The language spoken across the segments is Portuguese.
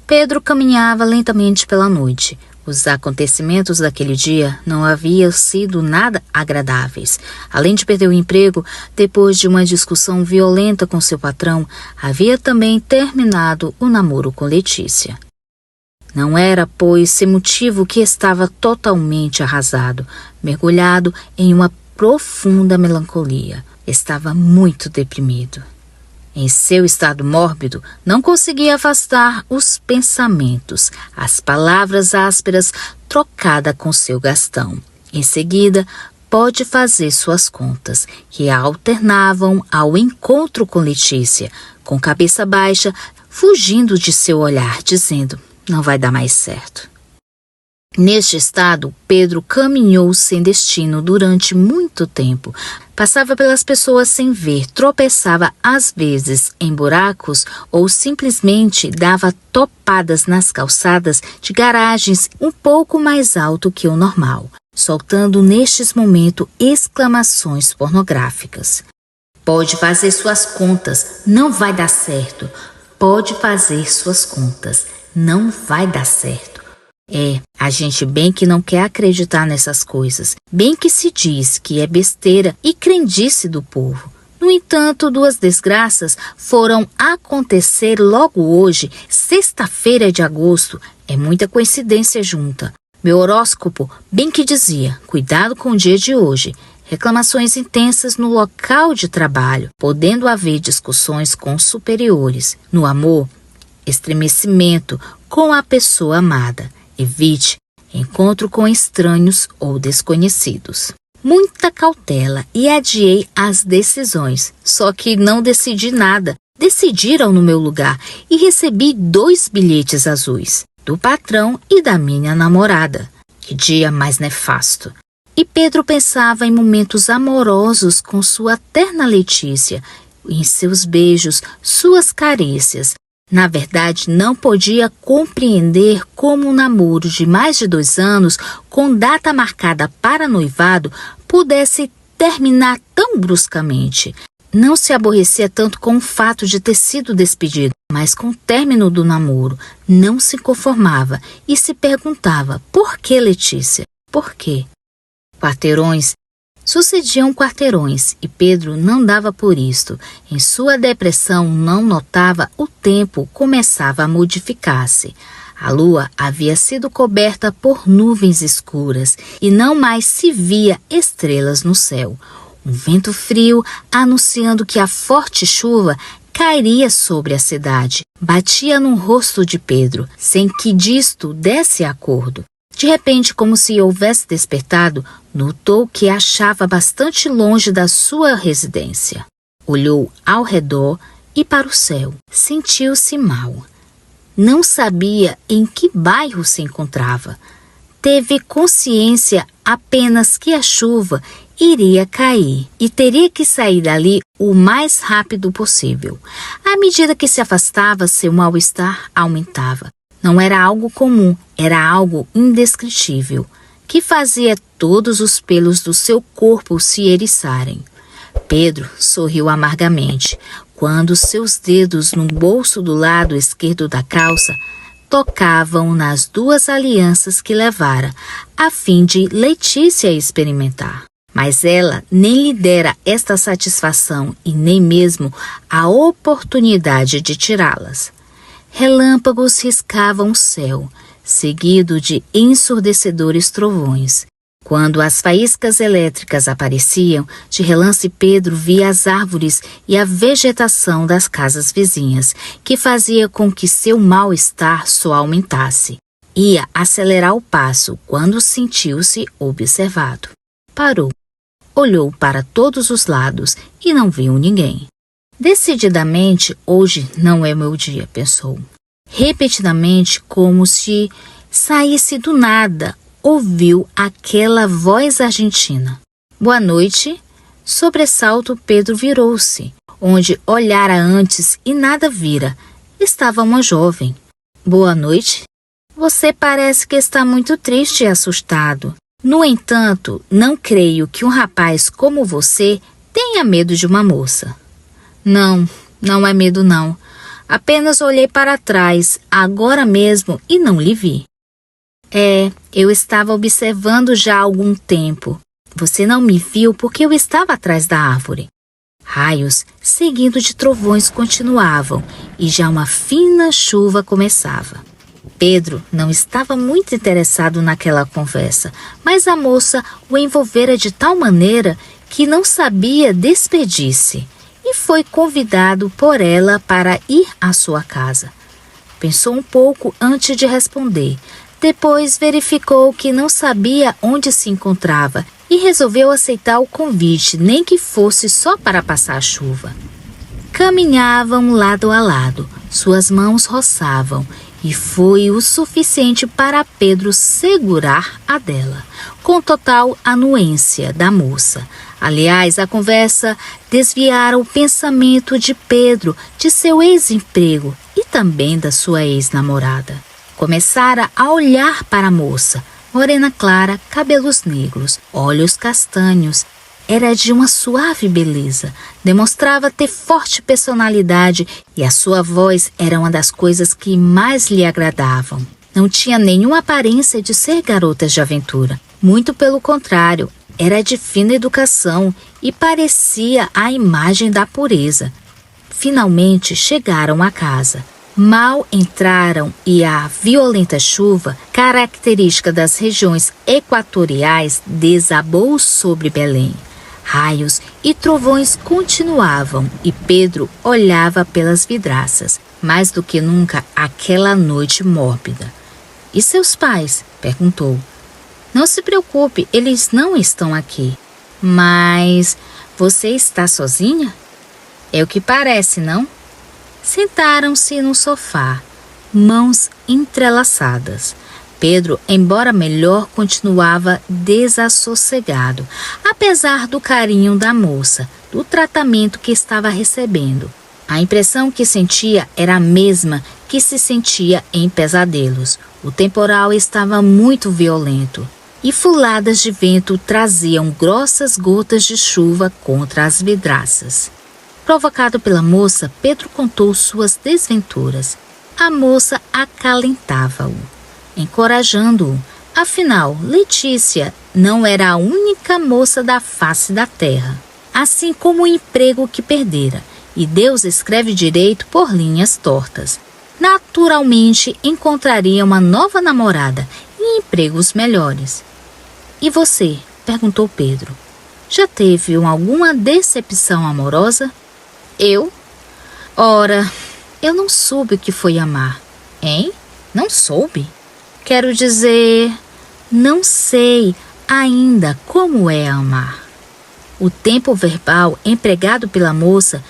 Pedro caminhava lentamente pela noite. Os acontecimentos daquele dia não haviam sido nada agradáveis. Além de perder o emprego, depois de uma discussão violenta com seu patrão, havia também terminado o namoro com Letícia. Não era, pois, sem motivo que estava totalmente arrasado, mergulhado em uma profunda melancolia. Estava muito deprimido. Em seu estado mórbido, não conseguia afastar os pensamentos, as palavras ásperas trocadas com seu Gastão. Em seguida, pode fazer suas contas, que alternavam ao encontro com Letícia, com cabeça baixa, fugindo de seu olhar, dizendo: não vai dar mais certo. Neste estado, Pedro caminhou sem destino durante muito tempo. Passava pelas pessoas sem ver, tropeçava às vezes em buracos ou simplesmente dava topadas nas calçadas de garagens um pouco mais alto que o normal, soltando nestes momentos exclamações pornográficas. Pode fazer suas contas, não vai dar certo. Pode fazer suas contas, não vai dar certo. A gente bem que não quer acreditar nessas coisas, bem que se diz que é besteira e crendice do povo. No entanto, duas desgraças foram acontecer logo hoje, sexta-feira de agosto. É muita coincidência junta. Meu horóscopo bem que dizia: cuidado com o dia de hoje. Reclamações intensas no local de trabalho, podendo haver discussões com superiores. No amor, estremecimento com a pessoa amada. Evite encontro com estranhos ou desconhecidos. Muita cautela e adiei as decisões, só que não decidi nada. Decidiram no meu lugar e recebi 2 bilhetes azuis, do patrão e da minha namorada. Que dia mais nefasto! E Pedro pensava em momentos amorosos com sua terna Letícia, em seus beijos, suas carícias. Na verdade, não podia compreender como um namoro de mais de 2 anos, com data marcada para noivado, pudesse terminar tão bruscamente. Não se aborrecia tanto com o fato de ter sido despedido, mas com o término do namoro. Não se conformava e se perguntava: por que, Letícia? Por quê? Quarteirões sucediam quarteirões e Pedro não dava por isto. Em sua depressão não notava o tempo começava a modificar-se. A lua havia sido coberta por nuvens escuras e não mais se via estrelas no céu. Um vento frio anunciando que a forte chuva cairia sobre a cidade. Batia no rosto de Pedro, sem que disto desse acordo. De repente, como se houvesse despertado, notou que achava bastante longe da sua residência. Olhou ao redor e para o céu. Sentiu-se mal. Não sabia em que bairro se encontrava. Teve consciência apenas que a chuva iria cair e teria que sair dali o mais rápido possível. À medida que se afastava, seu mal-estar aumentava. Não era algo comum, era algo indescritível, que fazia todos os pelos do seu corpo se eriçarem. Pedro sorriu amargamente, quando seus dedos no bolso do lado esquerdo da calça tocavam nas 2 alianças que levara, a fim de Letícia experimentar. Mas ela nem lhe dera esta satisfação e nem mesmo a oportunidade de tirá-las. Relâmpagos riscavam o céu, seguido de ensurdecedores trovões. Quando as faíscas elétricas apareciam, de relance Pedro via as árvores e a vegetação das casas vizinhas, que fazia com que seu mal-estar só aumentasse. Ia acelerar o passo quando sentiu-se observado. Parou, olhou para todos os lados e não viu ninguém. Decididamente, hoje não é meu dia, pensou. Repetidamente, como se saísse do nada, ouviu aquela voz argentina. Boa noite. Sobressalto, Pedro virou-se. Onde olhara antes e nada vira, estava uma jovem. Boa noite. Você parece que está muito triste e assustado. No entanto, não creio que um rapaz como você tenha medo de uma moça. Não, não é medo não. Apenas olhei para trás, agora mesmo, e não lhe vi. Eu estava observando já há algum tempo. Você não me viu porque eu estava atrás da árvore. Raios, seguido de trovões, continuavam, e já uma fina chuva começava. Pedro não estava muito interessado naquela conversa, mas a moça o envolvera de tal maneira que não sabia despedir-se, e foi convidado por ela para ir à sua casa. Pensou um pouco antes de responder. Depois verificou que não sabia onde se encontrava e resolveu aceitar o convite, nem que fosse só para passar a chuva. Caminhavam lado a lado, suas mãos roçavam, e foi o suficiente para Pedro segurar a dela, com total anuência da moça. Aliás, a conversa desviara o pensamento de Pedro de seu ex-emprego e também da sua ex-namorada. Começara a olhar para a moça, morena clara, cabelos negros, olhos castanhos. Era de uma suave beleza, demonstrava ter forte personalidade e a sua voz era uma das coisas que mais lhe agradavam. Não tinha nenhuma aparência de ser garota de aventura, muito pelo contrário, era de fina educação e parecia a imagem da pureza. Finalmente chegaram à casa. Mal entraram e a violenta chuva, característica das regiões equatoriais, desabou sobre Belém. Raios e trovões continuavam e Pedro olhava pelas vidraças, mais do que nunca aquela noite mórbida. E seus pais? Perguntou. Não se preocupe, eles não estão aqui. Mas você está sozinha? É o que parece, não? Sentaram-se no sofá, mãos entrelaçadas. Pedro, embora melhor, continuava desassossegado, apesar do carinho da moça, do tratamento que estava recebendo. A impressão que sentia era a mesma que se sentia em pesadelos. O temporal estava muito violento e fuladas de vento traziam grossas gotas de chuva contra as vidraças. Provocado pela moça, Pedro contou suas desventuras. A moça acalentava-o, encorajando-o. Afinal, Letícia não era a única moça da face da terra, assim como o emprego que perdera, e Deus escreve direito por linhas tortas. Naturalmente, encontraria uma nova namorada e empregos melhores. E você? Perguntou Pedro. Já teve alguma decepção amorosa? Eu? Ora, eu não soube o que foi amar. Hein? Não soube? Quero dizer, não sei ainda como é amar. O tempo verbal empregado pela moça,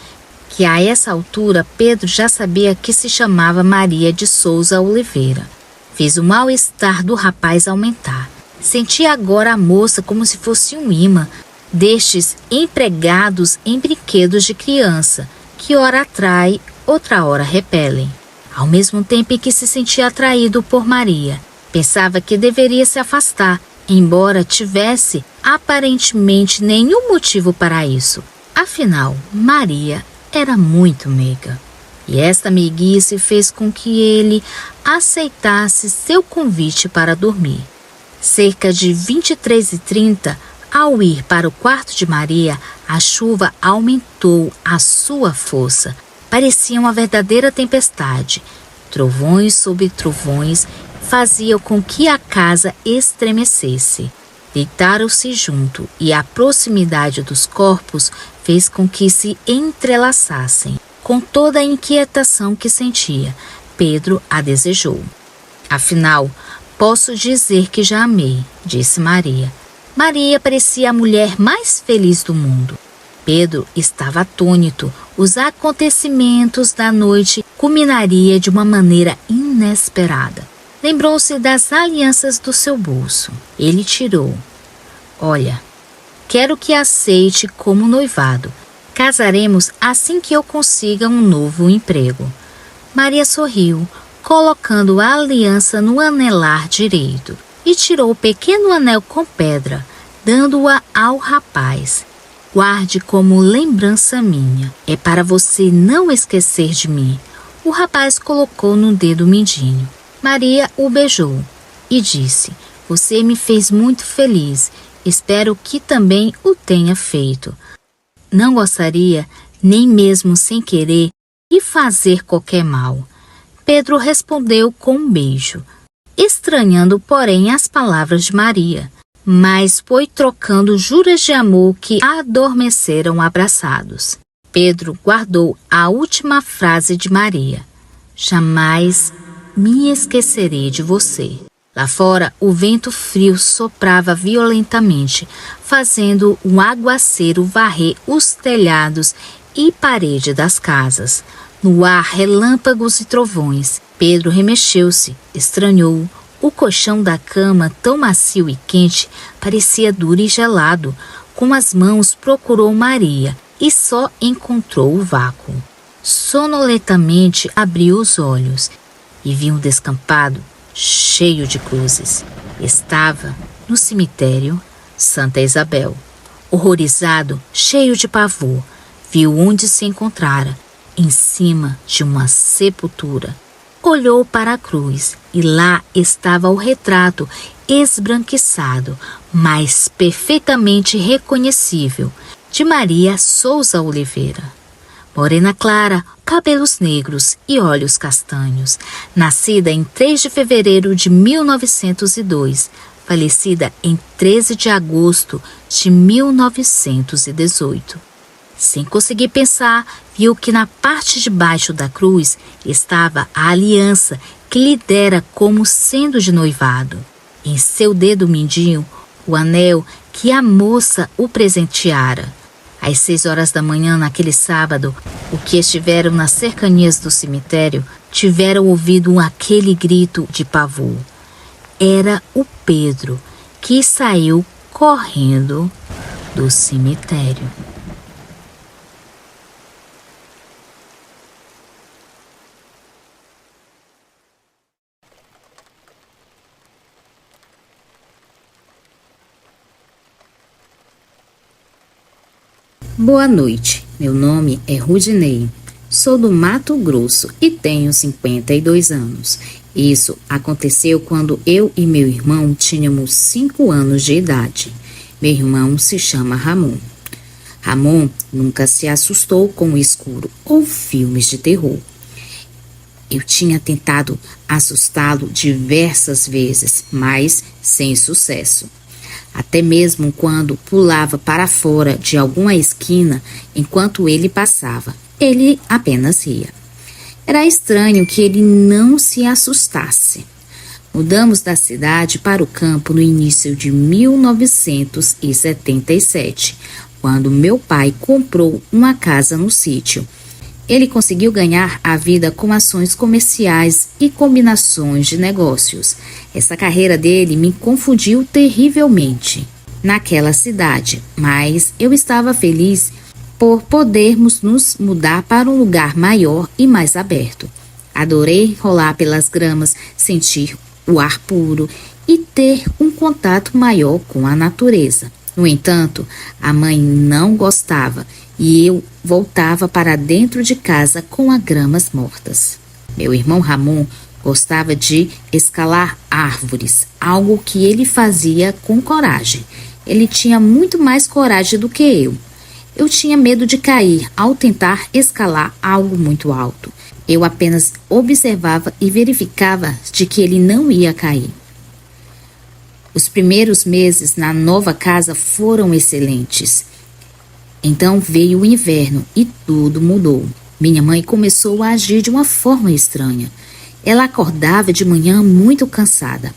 que a essa altura Pedro já sabia que se chamava Maria de Souza Oliveira, fez o mal-estar do rapaz aumentar. Sentia agora a moça como se fosse um imã, destes empregados em brinquedos de criança, que ora atrai, outra hora repelem. Ao mesmo tempo em que se sentia atraído por Maria, pensava que deveria se afastar, embora tivesse aparentemente nenhum motivo para isso. Afinal, Maria era muito meiga. E esta meiguice fez com que ele aceitasse seu convite para dormir. Cerca de 23h30, ao ir para o quarto de Maria, a chuva aumentou a sua força. Parecia uma verdadeira tempestade. Trovões sobre trovões faziam com que a casa estremecesse. Deitaram-se junto e a proximidade dos corpos fez com que se entrelaçassem. Com toda a inquietação que sentia, Pedro a desejou. Afinal, posso dizer que já amei, disse Maria. Maria parecia a mulher mais feliz do mundo. Pedro estava atônito. Os acontecimentos da noite culminariam de uma maneira inesperada. Lembrou-se das alianças do seu bolso. Ele tirou. Olha, quero que aceite como noivado. Casaremos assim que eu consiga um novo emprego. Maria sorriu, colocando a aliança no anelar direito, e tirou o pequeno anel com pedra, dando-a ao rapaz. Guarde como lembrança minha. É para você não esquecer de mim. O rapaz colocou no dedo mindinho. Maria o beijou e disse: "Você me fez muito feliz. Espero que também o tenha feito. Não gostaria, nem mesmo sem querer, de fazer qualquer mal." Pedro respondeu com um beijo, estranhando, porém, as palavras de Maria, mas foi trocando juras de amor que adormeceram abraçados. Pedro guardou a última frase de Maria: "Jamais me esquecerei de você." Lá fora, o vento frio soprava violentamente, fazendo um aguaceiro varrer os telhados e parede das casas. No ar, relâmpagos e trovões. Pedro remexeu-se, estranhou. O colchão da cama, tão macio e quente, parecia duro e gelado. Com as mãos procurou Maria e só encontrou o vácuo. Sonolentamente abriu os olhos e viu um descampado cheio de cruzes. Estava no cemitério Santa Isabel. Horrorizado, cheio de pavor, viu onde se encontrara, em cima de uma sepultura. Olhou para a cruz e lá estava o retrato esbranquiçado, mas perfeitamente reconhecível, de Maria Souza Oliveira. Morena clara, cabelos negros e olhos castanhos, nascida em 3 de fevereiro de 1902, falecida em 13 de agosto de 1918. Sem conseguir pensar, viu que na parte de baixo da cruz estava a aliança que lhe dera como sendo de noivado. Em seu dedo mindinho, o anel que a moça o presenteara. Às 6 horas da manhã naquele sábado, os que estiveram nas cercanias do cemitério tiveram ouvido aquele grito de pavor. Era o Pedro, que saiu correndo do cemitério. Boa noite, meu nome é Rudinei, sou do Mato Grosso e tenho 52 anos. Isso aconteceu quando eu e meu irmão tínhamos 5 anos de idade. Meu irmão se chama Ramon. Ramon nunca se assustou com o escuro ou filmes de terror. Eu tinha tentado assustá-lo diversas vezes, mas sem sucesso. Até mesmo quando pulava para fora de alguma esquina enquanto ele passava, ele apenas ria. Era estranho que ele não se assustasse. Mudamos da cidade para o campo no início de 1977, quando meu pai comprou uma casa no sítio. Ele conseguiu ganhar a vida com ações comerciais e combinações de negócios. Essa carreira dele me confundiu terrivelmente naquela cidade, mas eu estava feliz por podermos nos mudar para um lugar maior e mais aberto. Adorei rolar pelas gramas, sentir o ar puro e ter um contato maior com a natureza. No entanto, a mãe não gostava e eu voltava para dentro de casa com as gramas mortas. Meu irmão Ramon gostava de escalar árvores, algo que ele fazia com coragem. Ele tinha muito mais coragem do que eu. Eu tinha medo de cair ao tentar escalar algo muito alto. Eu apenas observava e verificava de que ele não ia cair. Os primeiros meses na nova casa foram excelentes. Então veio o inverno e tudo mudou. Minha mãe começou a agir de uma forma estranha. Ela acordava de manhã muito cansada,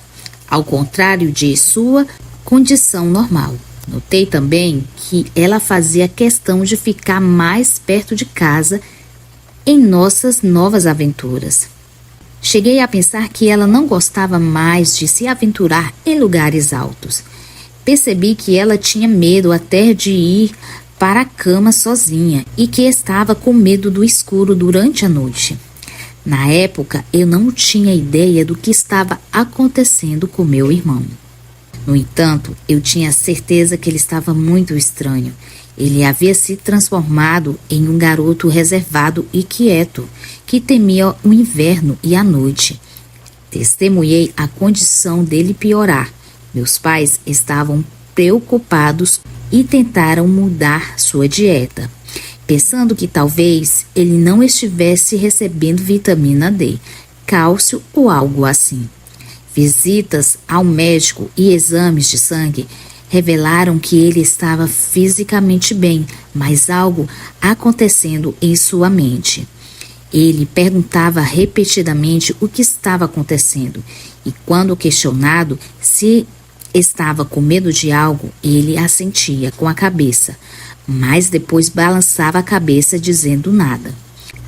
ao contrário de sua condição normal. Notei também que ela fazia questão de ficar mais perto de casa em nossas novas aventuras. Cheguei a pensar que ela não gostava mais de se aventurar em lugares altos. Percebi que ela tinha medo até de ir para a cama sozinha e que estava com medo do escuro durante a noite. Na época, eu não tinha ideia do que estava acontecendo com meu irmão. No entanto, eu tinha certeza que ele estava muito estranho. Ele havia se transformado em um garoto reservado e quieto, que temia o inverno e a noite. Testemunhei a condição dele piorar. Meus pais estavam preocupados e tentaram mudar sua dieta, pensando que talvez ele não estivesse recebendo vitamina D, cálcio ou algo assim. Visitas ao médico e exames de sangue revelaram que ele estava fisicamente bem, mas algo acontecendo em sua mente. Ele perguntava repetidamente o que estava acontecendo e, quando questionado se estava com medo de algo, ele assentia com a cabeça, mas depois balançava a cabeça dizendo nada.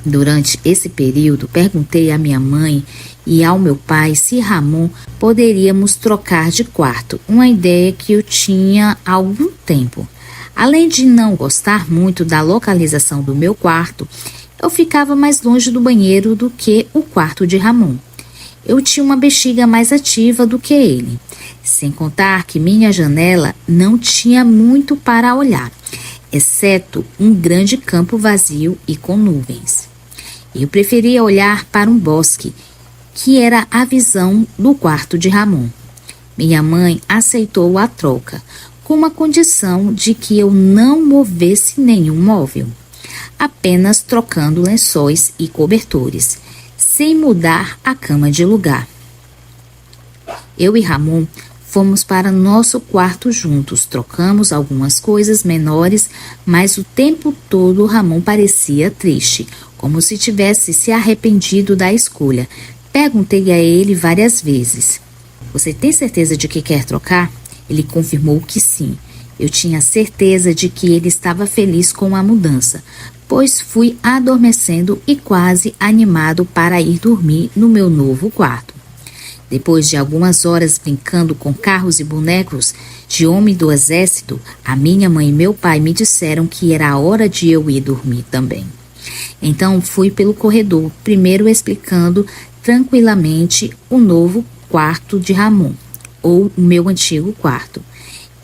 Durante esse período, perguntei à minha mãe e ao meu pai se Ramon poderíamos trocar de quarto, uma ideia que eu tinha há algum tempo. Além de não gostar muito da localização do meu quarto, eu ficava mais longe do banheiro do que o quarto de Ramon. Eu tinha uma bexiga mais ativa do que ele, sem contar que minha janela não tinha muito para olhar, exceto um grande campo vazio e com nuvens. Eu preferia olhar para um bosque, que era a visão do quarto de Ramon. Minha mãe aceitou a troca, com uma condição de que eu não movesse nenhum móvel, apenas trocando lençóis e cobertores, sem mudar a cama de lugar. Eu e Ramon fomos para nosso quarto juntos, trocamos algumas coisas menores, mas o tempo todo Ramon parecia triste, como se tivesse se arrependido da escolha. Perguntei a ele várias vezes: "Você tem certeza de que quer trocar?" Ele confirmou que sim. Eu tinha certeza de que ele estava feliz com a mudança, pois fui adormecendo e quase animado para ir dormir no meu novo quarto. Depois de algumas horas brincando com carros e bonecos de homem do exército, a minha mãe e meu pai me disseram que era a hora de eu ir dormir também. Então fui pelo corredor, primeiro explicando tranquilamente o novo quarto de Ramon, ou o meu antigo quarto.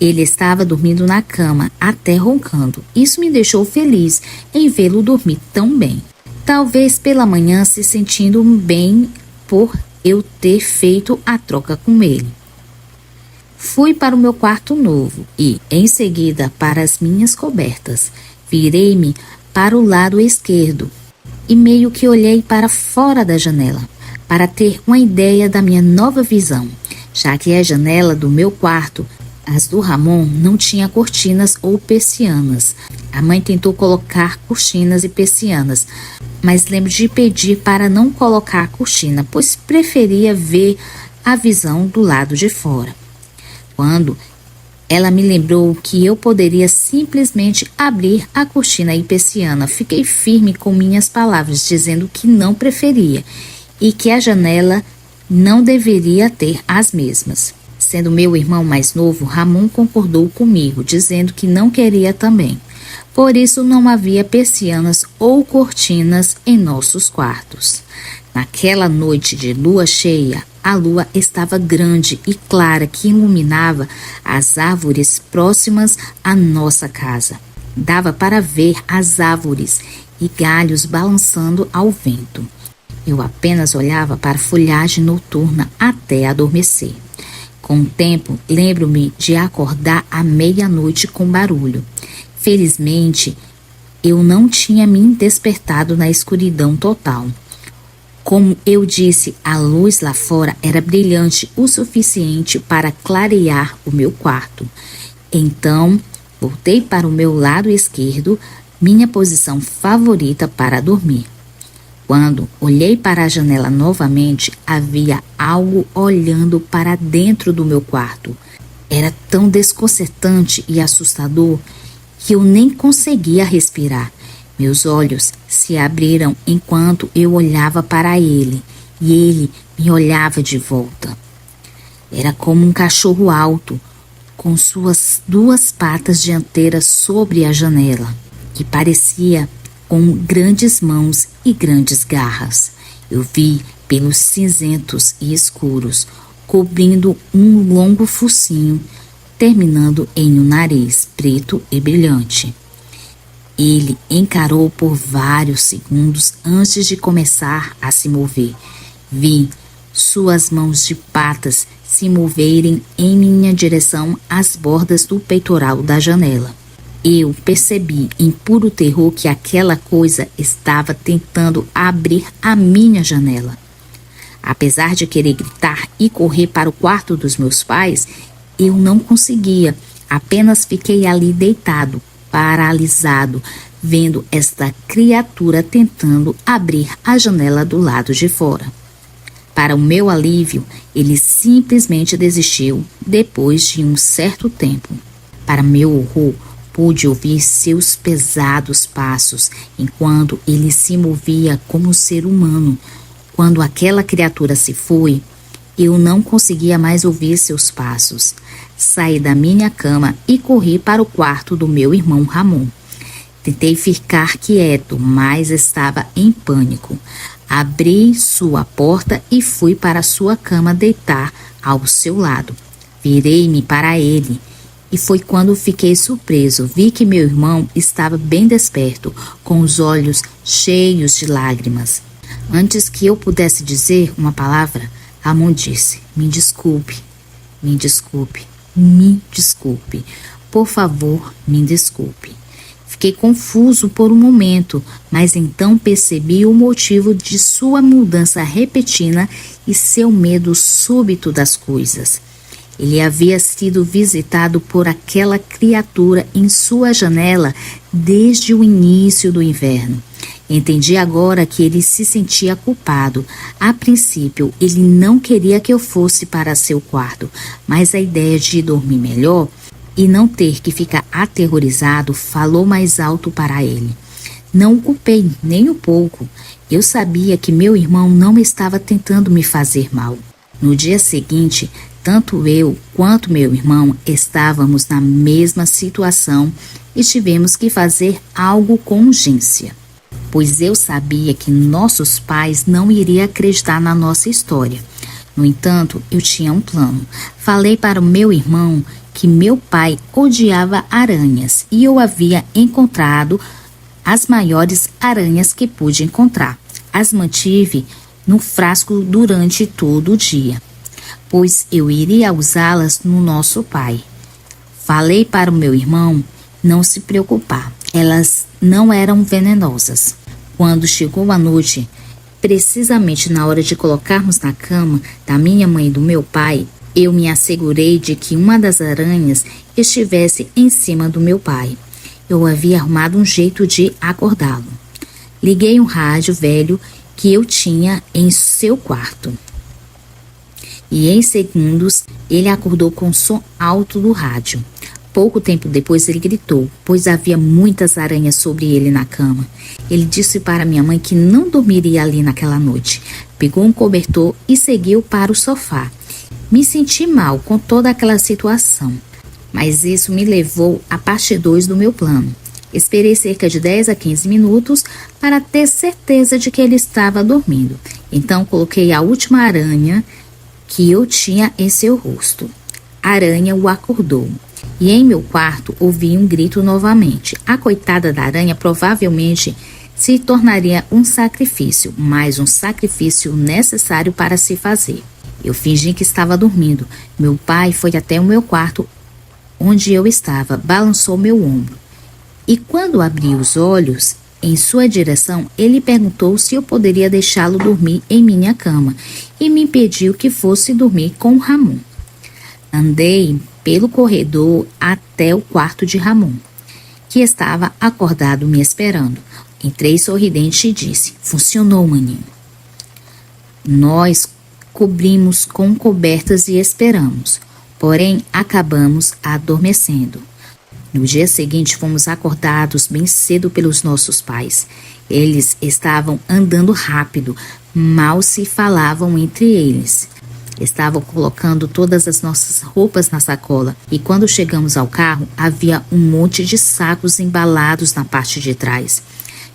Ele estava dormindo na cama, até roncando. Isso me deixou feliz em vê-lo dormir tão bem. Talvez pela manhã se sentindo bem por eu ter feito a troca com ele. Fui para o meu quarto novo e, em seguida, para as minhas cobertas. Virei-me para o lado esquerdo e meio que olhei para fora da janela, para ter uma ideia da minha nova visão, já que a janela do meu quarto, as do Ramon, não tinha cortinas ou persianas. A mãe tentou colocar cortinas e persianas, mas lembro de pedir para não colocar a cortina, pois preferia ver a visão do lado de fora. Quando ela me lembrou que eu poderia simplesmente abrir a cortina e persiana, fiquei firme com minhas palavras, dizendo que não preferia e que a janela não deveria ter as mesmas. Sendo meu irmão mais novo, Ramon concordou comigo, dizendo que não queria também. Por isso não havia persianas ou cortinas em nossos quartos. Naquela noite de lua cheia, a lua estava grande e clara que iluminava as árvores próximas à nossa casa. Dava para ver as árvores e galhos balançando ao vento. Eu apenas olhava para a folhagem noturna até adormecer. Com o tempo, lembro-me de acordar à meia-noite com barulho. Felizmente, eu não tinha me despertado na escuridão total. Como eu disse, a luz lá fora era brilhante o suficiente para clarear o meu quarto. Então, voltei para o meu lado esquerdo, minha posição favorita para dormir. Quando olhei para a janela novamente, havia algo olhando para dentro do meu quarto. Era tão desconcertante e assustador que eu nem conseguia respirar. Meus olhos se abriram enquanto eu olhava para ele, e ele me olhava de volta. Era como um cachorro alto, com suas duas patas dianteiras sobre a janela, que parecia com grandes mãos e grandes garras. Eu vi pelos cinzentos e escuros, cobrindo um longo focinho, terminando em um nariz preto e brilhante. Ele encarou por vários segundos antes de começar a se mover. Vi suas mãos de patas se moverem em minha direção às bordas do peitoral da janela. Eu percebi em puro terror que aquela coisa estava tentando abrir a minha janela. Apesar de querer gritar e correr para o quarto dos meus pais, eu não conseguia. Apenas fiquei ali deitado, paralisado, vendo esta criatura tentando abrir a janela do lado de fora. Para o meu alívio, ele simplesmente desistiu depois de um certo tempo. Para meu horror, pude ouvir seus pesados passos enquanto ele se movia como um ser humano. Quando aquela criatura se foi, eu não conseguia mais ouvir seus passos. Saí da minha cama e corri para o quarto do meu irmão Ramon. Tentei ficar quieto, mas estava em pânico. Abri sua porta e fui para sua cama deitar ao seu lado. Virei-me para ele e foi quando fiquei surpreso. Vi que meu irmão estava bem desperto, com os olhos cheios de lágrimas. Antes que eu pudesse dizer uma palavra, Ramon disse: "Me desculpe, me desculpe, me desculpe. Por favor, me desculpe." Fiquei confuso por um momento, mas então percebi o motivo de sua mudança repentina e seu medo súbito das coisas. Ele havia sido visitado por aquela criatura em sua janela desde o início do inverno. Entendi agora que ele se sentia culpado. A princípio, ele não queria que eu fosse para seu quarto, mas a ideia de dormir melhor e não ter que ficar aterrorizado falou mais alto para ele. Não o culpei nem um pouco. Eu sabia que meu irmão não estava tentando me fazer mal. No dia seguinte, tanto eu quanto meu irmão estávamos na mesma situação e tivemos que fazer algo com urgência, pois eu sabia que nossos pais não iriam acreditar na nossa história. No entanto, eu tinha um plano. Falei para o meu irmão que meu pai odiava aranhas e eu havia encontrado as maiores aranhas que pude encontrar. As mantive no frasco durante todo o dia, pois eu iria usá-las no nosso pai. Falei para o meu irmão não se preocupar, elas não eram venenosas. Quando chegou a noite, precisamente na hora de colocarmos na cama da minha mãe e do meu pai, eu me assegurei de que uma das aranhas estivesse em cima do meu pai. Eu havia arrumado um jeito de acordá-lo. Liguei um rádio velho que eu tinha em seu quarto. E em segundos ele acordou com o som alto do rádio. Pouco tempo depois ele gritou, pois havia muitas aranhas sobre ele na cama. Ele disse para minha mãe que não dormiria ali naquela noite. Pegou um cobertor e seguiu para o sofá. Me senti mal com toda aquela situação, mas isso me levou à parte 2 do meu plano. Esperei cerca de 10 a 15 minutos para ter certeza de que ele estava dormindo. Então coloquei a última aranha que eu tinha em seu rosto. A aranha o acordou. E em meu quarto ouvi um grito novamente. A coitada da aranha provavelmente se tornaria um sacrifício, mas um sacrifício necessário para se fazer. Eu fingi que estava dormindo. Meu pai foi até o meu quarto, onde eu estava, balançou meu ombro. E quando abri os olhos em sua direção, ele perguntou se eu poderia deixá-lo dormir em minha cama e me pediu que fosse dormir com Ramon. Andei pelo corredor até o quarto de Ramon, que estava acordado me esperando. Entrei sorridente e disse: "Funcionou, maninho." Nós cobrimos com cobertas e esperamos, porém acabamos adormecendo. No dia seguinte fomos acordados bem cedo pelos nossos pais. Eles estavam andando rápido, mal se falavam entre eles. Estavam colocando todas as nossas roupas na sacola e quando chegamos ao carro havia um monte de sacos embalados na parte de trás.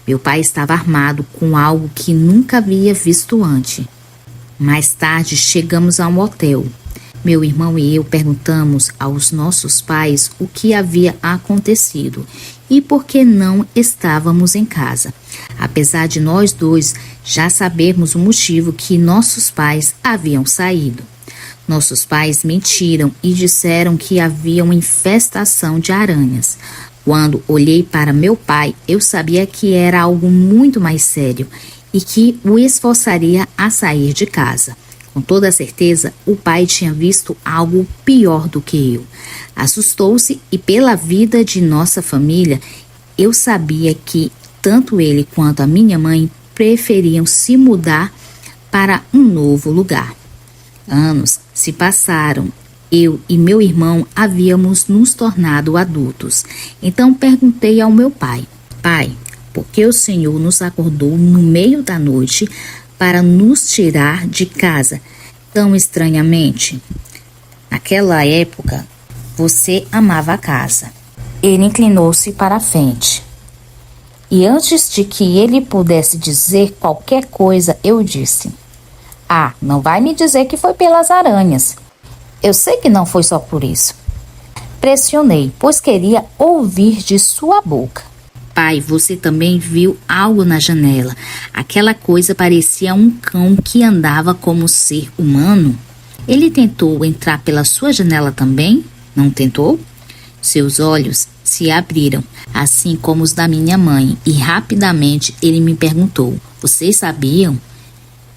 Meu pai estava armado com algo que nunca havia visto antes. Mais tarde chegamos a um hotel. Meu irmão e eu perguntamos aos nossos pais o que havia acontecido e porque não estávamos em casa. Apesar de nós dois já sabermos o motivo que nossos pais haviam saído. Nossos pais mentiram e disseram que havia uma infestação de aranhas. Quando olhei para meu pai, eu sabia que era algo muito mais sério e que o esforçaria a sair de casa. Com toda certeza, o pai tinha visto algo pior do que eu. Assustou-se e, pela vida de nossa família, eu sabia que tanto ele quanto a minha mãe preferiam se mudar para um novo lugar. Anos se passaram. Eu e meu irmão havíamos nos tornado adultos. Então perguntei ao meu pai: Pai, por que o Senhor nos acordou no meio da noite para nos tirar de casa tão estranhamente? Naquela época, você amava a casa. Ele inclinou-se para a frente. E antes de que ele pudesse dizer qualquer coisa, eu disse: Ah, não vai me dizer que foi pelas aranhas. Eu sei que não foi só por isso. Pressionei, pois queria ouvir de sua boca. Pai, você também viu algo na janela. Aquela coisa parecia um cão que andava como ser humano. Ele tentou entrar pela sua janela também? Não tentou? Seus olhos se abriram, assim como os da minha mãe, e rapidamente ele me perguntou: Vocês sabiam?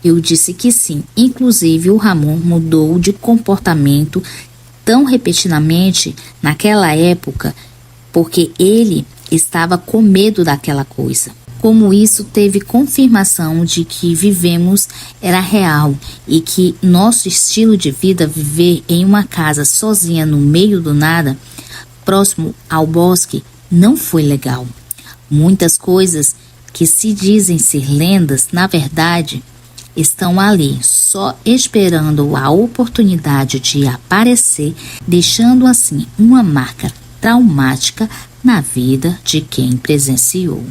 Eu disse que sim. Inclusive, o Ramon mudou de comportamento tão repetidamente naquela época porque ele estava com medo daquela coisa. Como isso teve confirmação de que vivemos era real e que nosso estilo de vida, viver em uma casa sozinha no meio do nada, próximo ao bosque, não foi legal. Muitas coisas que se dizem ser lendas, na verdade, estão ali, só esperando a oportunidade de aparecer, deixando assim uma marca traumática na vida de quem presenciou.